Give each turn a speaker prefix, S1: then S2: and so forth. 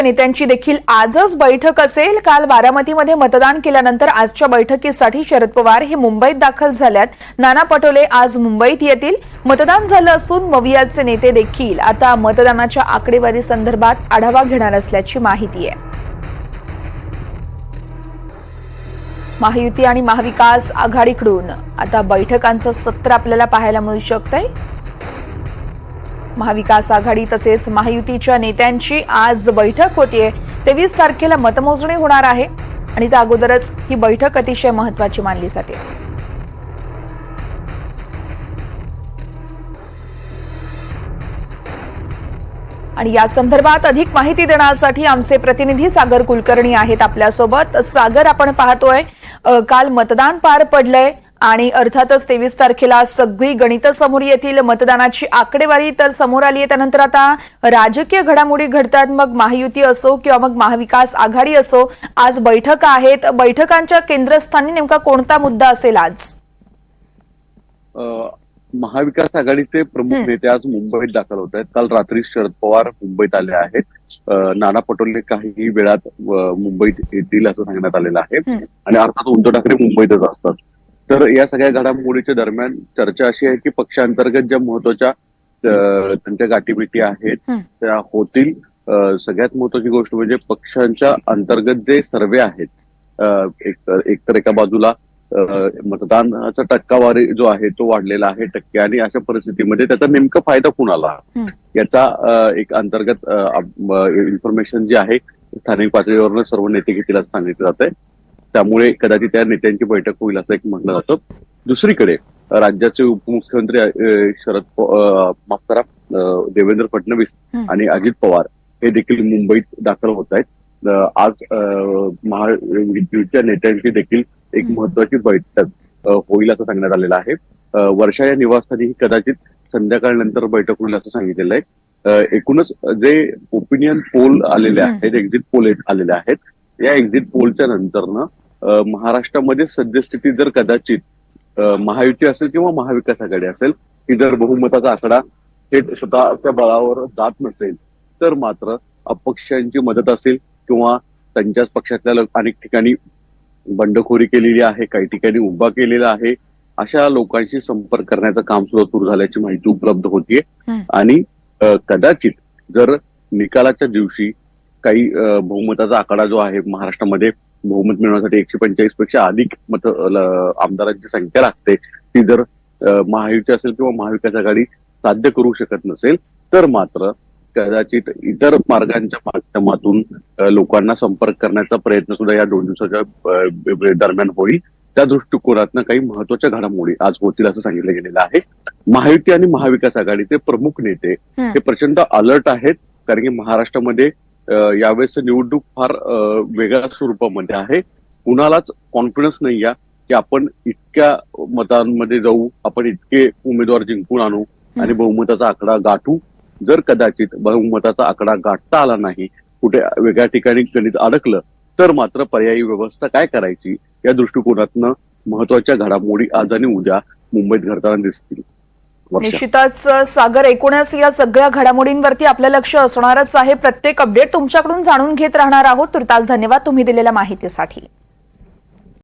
S1: नेत्यांची देखील आजच बैठक असेल। काल बारामतीमध्ये मतदान केल्यानंतर आजच्या बैठकीसाठी शरद पवार हे मुंबईत दाखल झाल्यात। नाना पटोले आज मुंबईत येतील। मतदान झालं असून मवियाचे नेते देखील आता मतदानाच्या आकडेवारी संदर्भात आढावा घेणार असल्याची माहिती आहे। महायुती आणि महाविकास आघाडीकडून आता बैठकांचं सत्र आपल्याला पाहायला मिळू शकतंय। महाविकास आघाडी तसेच महायुतीच्या नेत्यांची आज बैठक होतीये। 23 तारखेला मतमोजणी होणार आहे आणि त्या अगोदरच ही बैठक अतिशय महत्त्वाची मानली जाते। आणि या संदर्भात अधिक माहिती देण्यासाठी आमचे प्रतिनिधी सागर कुलकर्णी आहेत आपल्यासोबत। सागर, आपण पाहतोय काल मतदान पार पडलंय आणि अर्थातच 23 तारखेला सगळी गणित समोर येतील। मतदानाची आकडेवारी तर समोर आली आहे, त्यानंतर आता राजकीय घडामोडी घडतात। मग महायुती असो किंवा मग महाविकास आघाडी असो, आज बैठका आहेत। बैठकांच्या केंद्रस्थानी नेमका कोणता मुद्दा असेल आज?
S2: महाविकास आघाडीचे प्रमुख नेते आज मुंबईत दाखल होत आहेत। काल रात्री शरद पवार मुंबईत आले आहेत। नाना पटोले काही वेळात मुंबईत येतील असं सांगण्यात आलेलं आहे आणि अर्थात उद्धव ठाकरे मुंबईतच असतात। तर या सगळ्या घडामोडीच्या दरम्यान चर्चा अशी आहे की पक्षांतर्गत ज्या महत्वाच्या त्यांच्या गाठीभेटी आहेत त्या होतील। सगळ्यात महत्वाची गोष्ट म्हणजे पक्षांच्या अंतर्गत जे सर्वे आहेत, एकतर एका बाजूला मतदानाचा टक्कावारी जो आहे तो वाढलेला आहे टक्के, आणि अशा परिस्थितीमध्ये त्याचा नेमका फायदा कुणाला याचा एक अंतर्गत इन्फॉर्मेशन जी आहे स्थानिक पातळीवरनं सर्व नेते घेतील असं सांगितलं जात आहे। त्यामुळे कदाचित त्या नेत्यांची बैठक होईल असं एक म्हटलं जातं। दुसरीकडे राज्याचे उपमुख्यमंत्री देवेंद्र फडणवीस आणि अजित पवार हे देखील मुंबईत दाखल होत आहेत। आज महायुतीच्या नेत्यांची देखील एक महत्वाची बैठक होईल असं सांगण्यात आलेलं आहे। वर्षा या निवासस्थानी कदाचित संध्याकाळनंतर बैठक होईल असं सांगितलेलं आहे। एकूणच जे ओपिनियन पोल आलेले आहेत, एक्झिट पोल आलेले आहेत, या एक्झिट पोलच्या नंतरनं महाराष्ट्रामध्ये सद्यस्थिती जर कदाचित महायुती असेल किंवा महाविकास आघाडी असेल की जर बहुमताचा आकडा थेट स्वतःच्या बळावर जात नसेल तर मात्र अपक्षांची मदत असेल किंवा त्यांच्याच पक्षातल्या अनेक ठिकाणी बंडखोरी केलेली आहे, काही ठिकाणी उभा केलेला आहे, अशा लोकांशी संपर्क करण्याचं काम सुद्धा सुरू झाल्याची माहिती उपलब्ध होतीये। आणि कदाचित जर निकालाच्या दिवशी काही बहुमताचा आकडा जो आहे, महाराष्ट्रामध्ये बहुमत मिळवण्यासाठी 145 पेक्षा अधिक आमदारांची संख्या लागते, ती जर महायुती असेल किंवा महाविकास आघाडी साध्य करू शकत नसेल तर मात्र कदाचित इतर मार्गांच्या माध्यमातून लोकांना संपर्क करण्याचा प्रयत्न सुद्धा या 2 दिवसाच्या दरम्यान होईल। त्या दृष्टिकोनातनं काही महत्वाच्या घडामोडी आज होतील असं सांगितलं गेलेलं आहे। महायुती आणि महाविकास आघाडीचे प्रमुख नेते हे प्रचंड अलर्ट आहेत, कारण की महाराष्ट्रामध्ये यावेळेस निवडणूक फार वेगळ्या स्वरूपामध्ये आहे। कुणालाच कॉन्फिडन्स नाही आहे की आपण इतक्या मतांमध्ये जाऊ, आपण इतके उमेदवार जिंकून आणू आणि बहुमताचा आकडा गाठू। जर कदाचित बहुमताचा आकडा गाठता आला नाही, कुठे वेगळ्या ठिकाणी गणित अडकलं तर मात्र पर्यायी व्यवस्था काय करायची या दृष्टिकोनातनं महत्वाच्या घडामोडी आज आणि उद्या मुंबईत घडताना दिसतील।
S1: निश्चितच सागर, एकूणच या सगळ्या घडामोडींवरती आपलं लक्ष असणारच आहे। प्रत्येक अपडेट तुमच्याकडून जाणून घेत राहणार आहोत। तुर्तास धन्यवाद तुम्ही दिलेल्या माहितीसाठी।